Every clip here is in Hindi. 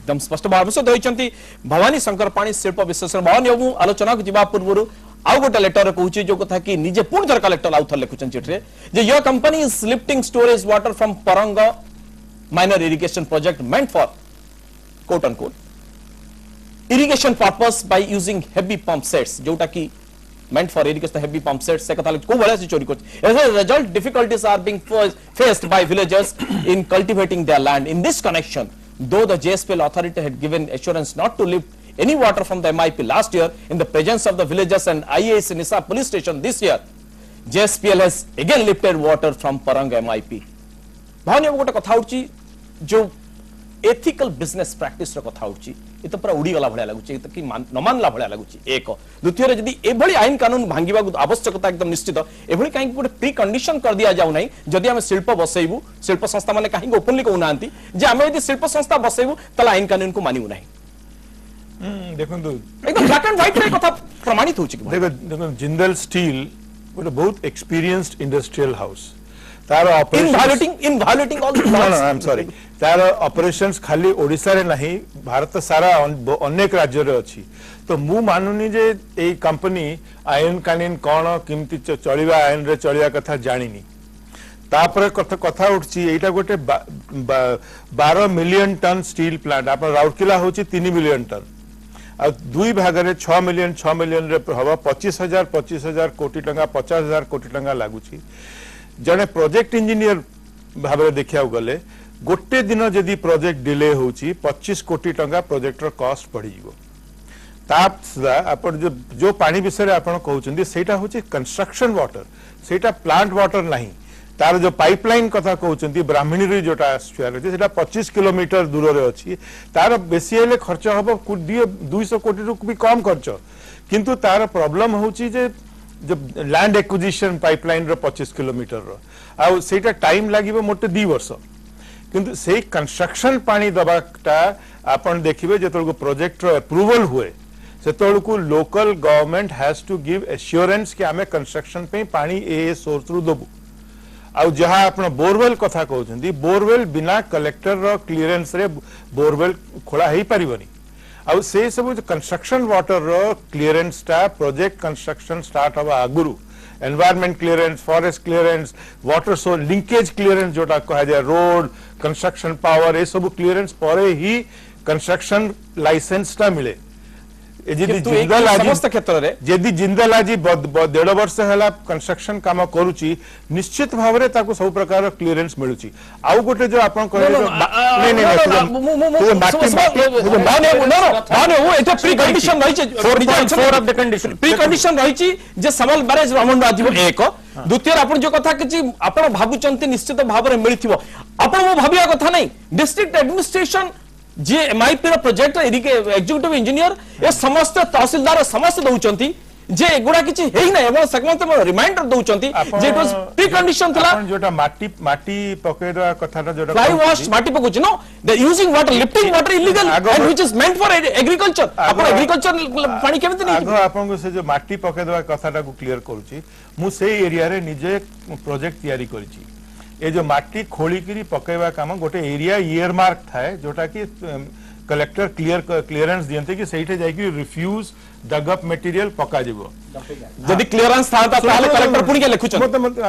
एकदम स्पष्ट भाव से होती भवानी शंकर पाणी शिल्प विशेषण भवानी बाबू आलोचना को जीवा पूर्व आउ गोटे लेटर कहूँ जो कथा कि निजे पुणी थर कलेक्टर आउ थर लिखुन चिट्ठी जे your company is lifting storage water from Parang minor irrigation project meant for quote unquote irrigation purpose by using heavy pump sets जोटा कि meant for irrigation heavy pump sets से कथा को बड़ा से चोरी करछ as a result difficulties are being faced by villagers in cultivating their land in this connection though the JSPL authority had given assurance not to lift any water from the MIP last year in the presence of the villagers and IAS Nisa police station this year JSPL has again lifted water from Parang MIP भावनी अब गोटे कथा होची जो एथिकल बिजनेस प्रैक्टिस रो कथा होची ए तो पूरा उड़ी गला भलिया लागुची कि न मानला भलिया लागुची एक द्वितीय रे यदि एभली आईन कानून भांगिबा आवश्यकता एकदम निश्चित एभली काहे गोटे प्री कंडीशन कर दिया जाउ नै जदि हम शिल्प बसैबू शिल्प संस्था माने काहे ओपनली कहू नांती जे हम यदि शिल्प संस्था बसैबू तला आईन कानून को मानिउ नै देखो एकदम ब्लैक एंड व्हाइट रे कथा प्रमाणित होची देखो जिंदल स्टील गोटे बहुत एक्सपीरियंस्ड इंडस्ट्रियल हाउस तार evaluating all the I am sorry तार ऑपरेशंस खाली ओडिसा रे नहीं भारत सारा अनेक राज्य रे अछि तो मु मानुनी जे ए कंपनी आयन कालीन कोन किमती चलिबा आयन रे चलिया कथा जानिनी तापर कथा उठछि एटा गोटे 12 मिलियन टन स्टील प्लांट आप राउरकेला होछि 3 मिलियन टन आ दुई भाग रे 6 मिलियन रे हवा 25,000 कोटी टंका 50,000 कोटी टंका लागुछि जने प्रोजेक्ट इंजीनियर भाबरे देखिया गले गोटे दिन जदि प्रोजेक्ट डिले होची 25 कोटी टंका प्रोजेक्टर कॉस्ट पड़ी जीवो तापदा आपण जो पानी विषय आपण कहउचंदी सेटा होची कंस्ट्रक्शन वाटर सेटा प्लांट वाटर नहीं तार जो पाइपलाइन कथा कहउचंदी ब्राह्मणी रे जोटा आस्फियर अछि सेटा 25 किलोमीटर दूर रे अछि तार बेसी हेले खर्च हबो 200 कोटी रु भी कम खर्च किंतु तार प्रॉब्लम होची जे जब लैंड एक्विजिशन पाइपलाइन रो 25 किलोमीटर रो आ सेटा टाइम लागिबो मोटे 2 वर्ष किंतु से कंस्ट्रक्शन पानी दबाटा आपण देखिबे जेतोल को प्रोजेक्ट रो अप्रूवल हुए सेतोल को local government has to give assurance कि हमें कंस्ट्रक्शन पे पानी ए सोर्स रु दबु आ जहां आपण बोरवेल कथा कहउछंदी बोरवेल बिना कलेक्टर रो क्लियरेंस रे बोरवेल खोला हेई परिबनी आ से सब कंस्ट्रक्शन वाटर रो क्लियरेंस टा प्रोजेक्ट कंस्ट्रक्शन स्टार्ट हवा आगुरु environment clearance forest clearance water सो लिंकेज क्लियरेंस जोटा कहा जाय रोड कंस्ट्रक्शन पावर ए सब क्लियरेंस परे ही कंस्ट्रक्शन लाइसेंस टा मिले यदि जिंदल आज समस्त क्षेत्र रे यदि जिंदल आज 1.5 वर्ष हला कंस्ट्रक्शन काम करूची निश्चित भाव रे ताको सब प्रकार क्लियरेंस मिलुची आउ गोटे जो आपण कहले माने वो एटा प्री कंडीशन रही छे 4 of the condition pre condition रही छी जे समल बैरेज ब्राह्मण आजिबो एक द्वितीय आपण जो कथा कि आपण भाबुचंती निश्चित भाव रे मिलिथिबो आपण वो भाबिया कथा नहीं डिस्ट्रिक्ट एडमिनिस्ट्रेशन जे एमआईपी रो प्रोजेक्ट एग्जीक्यूटिव इंजीनियर ए समस्त तहसीलदार समस्त दउचंती जे एगुडा किछि हेई नै एवं सेगमेंट में रिमाइंडर दउचंती जे इट वाज प्री कंडीशन थला आपण जोटा माटी पकेदा कथाटा जोटा फ्लाई वॉश माटी पकुछि no the using water lifting water illegal and which is meant for agriculture आपण एग्रीकल्चर पानी केमिति नै आगो आपण को से जो माटी पकेदा कथाटा को क्लियर करूची मु से एरिया रे निजे प्रोजेक्ट तयारी करिछि ये जो माटी खोली करी पकेवा काम गोटे एरिया ईयर मार्क थाए जोटा कि कलेक्टर क्लियरेंस दियंते कि सेठे जाई कि रिफ्यूज डग अप मटेरियल पका जीवो यदि क्लियरेंस था ताले कलेक्टर पुनी के लिखु छ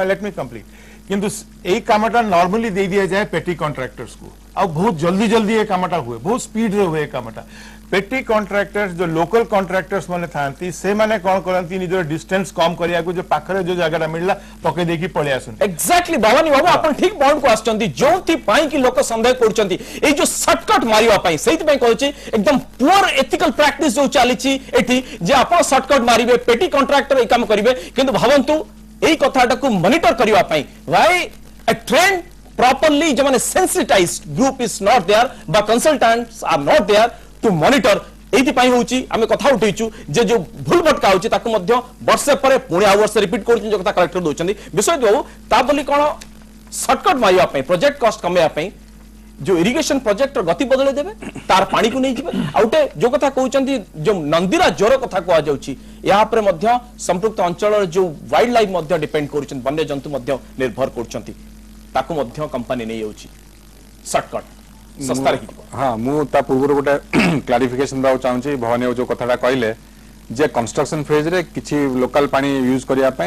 लेट मी कंप्लीट किंतु ए कामटा नॉर्मली दे दिया जाए पेटी कॉन्ट्रैक्टर्स को आ बहुत जल्दी ये कामटा हुए बहुत स्पीड रे हुए कामटा पेटी कॉन्ट्रैक्टर्स जो लोकल कॉन्ट्रैक्टर्स माने थांती से माने कोन करंती निजर डिस्टेंस कम करिया को जो पाखरे जो जगहटा मिलला पके देकी पळे आसुन एग्जैक्टली भवानी बाबू आपण ठीक पॉइंट को आछंती जोंथि पाई कि लोक संदेह करचंती ए जो शॉर्टकट मारिवा पाई सेति पई कहूची एकदम पुअर एथिकल प्रैक्टिस जो चालीची एठी जे आपण शॉर्टकट मारिबे पेटी कॉन्ट्रैक्टर ए काम करिवे किंतु भावंतु एई कथाटा को मॉनिटर करिवा पाई व्हाई अ ट्रेंड properly जो माने sensitized group is not there but consultants are not there to monitor एति पई होची हमें कथा उठैचु जे जो भूल भटका होची ताको मध्य वर्ष परे पुणी आ वर्ष रिपीट करछु जो कथा कलेक्टर दोचंदी विषय बाबू ता बोली कोन शॉर्टकट मारिया पई प्रोजेक्ट कॉस्ट कमेया पई जो इरिगेशन प्रोजेक्ट गति बदले देबे तार पानी को नै जिबे आउटे जो कथा कहउचंदी जो नंदीरा ज्वर कथा को आ जाउची या पर मध्य संपृक्त अंचल जो वाइल्ड लाइफ मध्य डिपेंड करछन वन्य जंतु मध्य निर्भर करछंती ताको मध्य कंपनी नै होची शॉर्टकट सस्ता रही जीवो हाँ मु ता पूर्व गोटे क्लारिफिकेशन दवा चाहूँगी भवानी जो कथाटा कहले जे कंस्ट्रक्शन फेज रे किछि लोकल पानी यूज करिया पे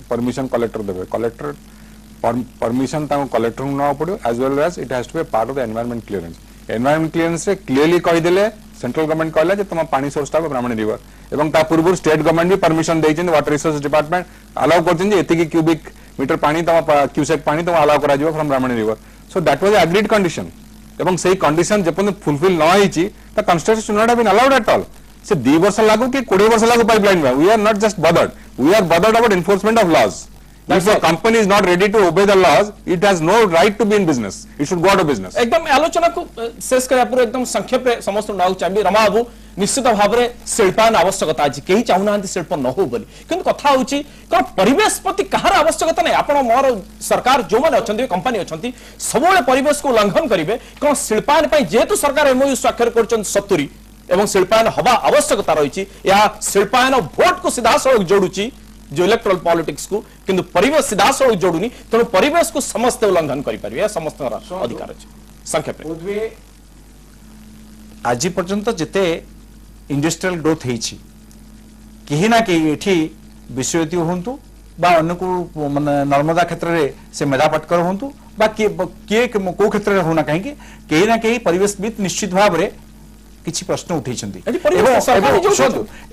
परमिशन कलेक्टर देबे कलेक्टर परमिशन ता कलेक्टर न पड़ो as well as it has to be part of the environment clearance रे क्लियरली कहि देले सेंट्रल गवर्नमेंट कहले जे तुम पानी सोर्स टा ब्राह्मणी रिवर एवं ता पूर्व स्टेट गवर्नमेंट भी परमिशन देइछन वाटर रिसोर्स डिपार्टमेंट अलाउ करछन जे एति क्यूबिक मीटर पानी तुम क्यूसेक पानी तुम अलाउ करा जिवो from Brahmani river so that was agreed condition एवं सेही कंडीशन जेपन फुलफिल न होईची ता construction should not have been allowed at all से 2 वर्ष लागू कि 20 वर्ष लागू पाइपलाइन में we are not just bothered we are bothered about enforcement of laws if a company is not ready to obey the laws it has no right to be in business it should go out of business एकदम आलोचना को शेष करा पूरा एकदम संक्षेप रे समस्त नाउ चाबी रमा बाबू निश्चित भाव में शिल्पायन आवश्यकता अछि केही चाहुना शिल्प न हो बोली किंतु कथा होची कोन परिवेश प्रति कहार आवश्यकता नै आपण मोर सरकार जो माने अछंती कंपनी अछंती सबोले परिवेश को उल्लंघन करिवे कोन शिल्पायन पई जेतु सरकार एमओयू स्वाक्षर करछन 70 एवं शिल्पायन हवा आवश्यकता रहिछि या शिल्पायन वोट को सीधा सड़क जोडुची जो इलेक्ट्रल पॉलिटिक्स को किंतु परिवेश सीधा सड़क जोड़ुनी तेणु परिवेश को समस्त उल्लंघन करें समस्त अधिकार अच्छे संक्षेप आज पर्यंत जिते इंडस्ट्रियल ग्रोथ होती कहीं ना कहीं एठी विश्वविद्यालय हूँ बा अन्य को माने नर्मदा क्षेत्र में से मेधा पाटकर हूँ बा किए कौ क्षेत्र में होना कहीं ना कहीं परिवेशविद निश्चित भाव में किसी प्रश्न उठे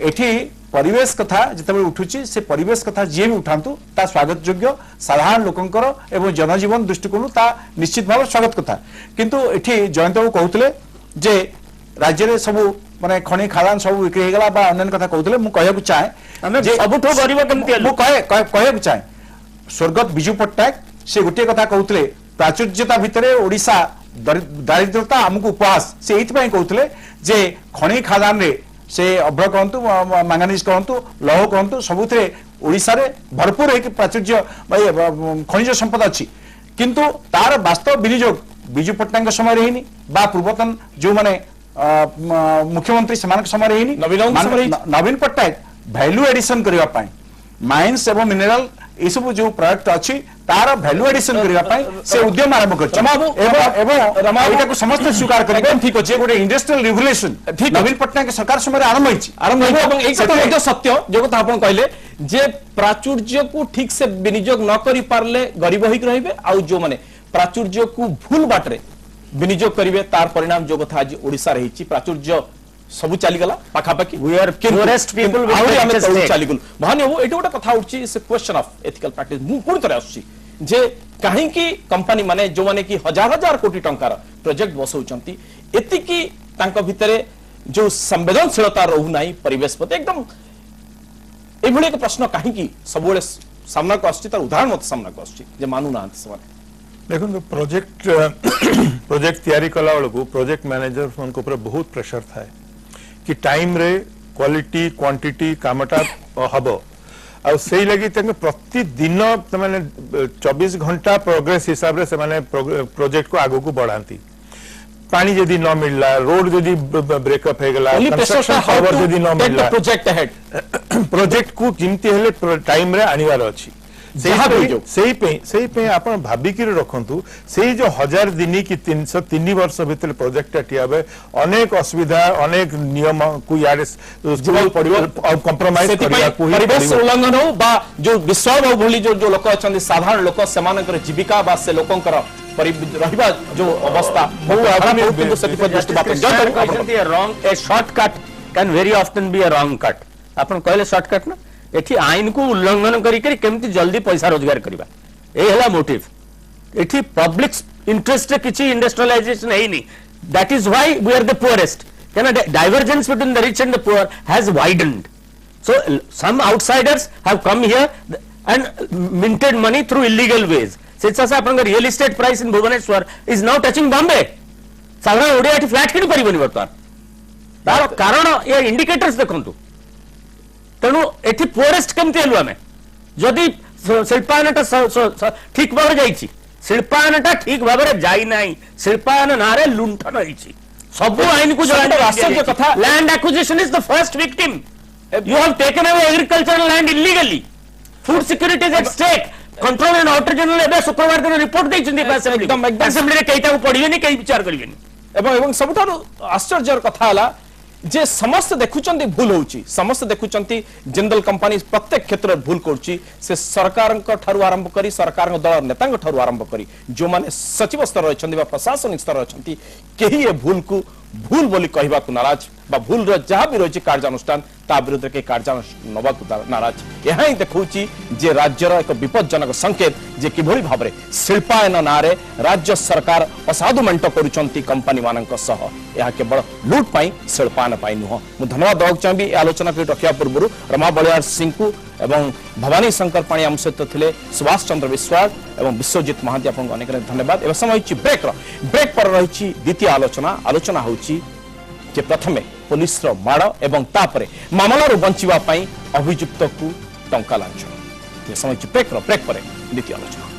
एठी परिवेश कथा जिते उठुची से परिवेश कथा जी भी उठातु ता स्वागत योग्य साधारण लोकंकर एवं जनजीवन दृष्टिकोण ता निश्चित भाव स्वागत कथा किंतु एठी जयंत बाबू कहउतले जे राज्य रे सब माने खनि खादान सब बिक्री हेगला बा अन्य कथा कहउतले मु कहया चाहे जे सबठो गरीब केमति मु कहया चाहे स्वर्गत बिजू पट्टनायक से गोटे कथा कहउतले प्राचुर्यता भितरे ओडिसा दारिद्रता हमको उपहास से एथि कहउतले जे खनि खादान रे से अभ्र कहतु मांगानीज कहतु लौह कहतु सबुथे ओडिशा रे भरपूर है प्राचुर्य खनिज संपदा अच्छी किंतु तार वास्तव विनियोग बिजू पट्टनायक समय रही बा पूर्वतन जो माने मुख्यमंत्री से समय रही नवीन पट्टनायक वैल्यू एडिशन करने माइन्स एवं मिनरल ये सब जो प्रोडक्ट अच्छी तार वैल्यू एडिशन करने से उद्यम आरंभ कर समस्त स्वीकार करेंगे ठीक अच्छे गोटे इंडस्ट्रियल रिवोल्यूशन नवीन पट्टनायक सरकार समय आरंभ सत्य जो कथा आप कहले जे प्राचुर्य को ठीक से विनियोग न करि पारले गरीब होइक रहिबे आ जो माने प्राचुर्य को भूल बाटरे विनियोग करिवे तार परिणाम जो कथा आज ओडिसा रहिछि प्राचुर्य सब चली गला पाखापाखि वी आर पोरेस्ट पीपल चली गल भाने वो एटा गोटे कथा उठी से क्वेश्चन ऑफ एथिकल प्रैक्टिस मु पुणी थरे आछी जे काहे की कंपनी माने जो माने की हजार हजार कोटी टंकार प्रोजेक्ट बसौचंती एति की तांको भितरे जो संवेदनशीलता रहू नाही परिवेश प्रति एकदम एभली एक प्रश्न काहे की सबोले सामना को आछी तार उदाहरण मत सामना को आछी जे मानु ना समान देखो प्रोजेक्ट तैयारी कला बेलू प्रोजेक्ट मैनेजर उनको ऊपर बहुत प्रेशर थाए कि टाइम रे क्वालिटी क्वांटिटी कामटा हम आ से लगी प्रतिदिन मैंने 24 घंटा प्रोग्रेस हिसाब से मैंने प्रोजेक्ट को आगो को बढ़ाती पानी जदि न मिलला रोड जदि ब्रेकअप हो गला कंस्ट्रक्शन खबर जदि न मिलला प्रोजेक्ट को किमती हेले टाइम रे आनिवार अछि आपण भाविकी रखु से जो 1000 दिन कि 303 वर्ष भीतर प्रोजेक्ट टियाबे अनेक असुविधा अनेक नियम को यार कंप्रोमाइज परिवेश उल्लंघन हो बा जो विश्व भली जो लोक अच्छा साधारण लोक से जीविका बा से लोकंकर रहिबा जो अवस्था wrong A shortcut can very often be a wrong cut आपण कहले शॉर्टकट ना एठी आईन को उल्लंघन करी केमती जल्दी पैसा रोजगार करबा ए हला मोटिव एठी पब्लिक इंटरेस्ट किछि इंडस्ट्रियलाइजेशन है नहीं that is why we are the poorest can divergence between the rich and the poor has widened so some outsiders have come here and minted money through illegal ways से अपन real estate price in Bhubaneswar is now touching Bombay साधारण ओडिया एठी फ्लैट किन परिबनी वर्तमान तार कारण ये इंडिकेटर्स देखंतु तेणु एठी पोरेस्ट केमती हेलु आमे जदि शिल्पायनटा ठीक भाव जाइछि शिल्पायनटा ठीक भाव जाई नाही शिल्पायन नारे लुंठन होइछि सब आईन को आश्चर्य कथा land acquisition is the first victim you have taken away agricultural land illegally food security is at stake control and auditor general एबे शुक्रवार दिन रिपोर्ट दैछन्ती असेंबली रे केइटा को पढिबेनी केइ विचार करिबेनी एवं सबुठारु आश्चर्यर कथा हला जे समस्त देखुचंती भूल होउची समस्त देखुचंती जिंदल कंपनी प्रत्येक क्षेत्र में भूल करची से सरकार ठारू आरंभ करी सरकार दल नेता ठारू आरंभ करी जो माने सचिव स्तर रहिछंती बा प्रशासनिक स्तर रहिछंती केही ए भूल को भूल बोली कहबा को नाराज बा भूल रो जहां भी रहिछि कार्यानुष्ठान ता विरुद्ध के कार्यानुष्ठान नबा को नाराज यहां ही देखुची जे राज्यर एक विपदजनक संकेत जे किभଳି भाबरे शिल्पायन नारे राज्य सरकार असाधु मेंट करूचंती कंपनी मानक सह यह केवल लूट पाई शिल्पायन पाई नुह मु धन्यवाद देवाक चाहिए आलोचना को रखिया पूर्व रमा बलियार सिंह को एवं भवानी शंकर पाणी आम सहित थिले सुभाष चंद्र विश्वास एवं विश्वजित महांती आपको अनेक धन्यवाद एवं समय ब्रेक पर रही द्वितीय आलोचना होची जे प्रथमे पुलिस रो माड़ एवं तापरे मामलारू बंचिबा पई अभियुक्त को टंका लांछ समय ब्रेक पर द्वितीय आलोचना।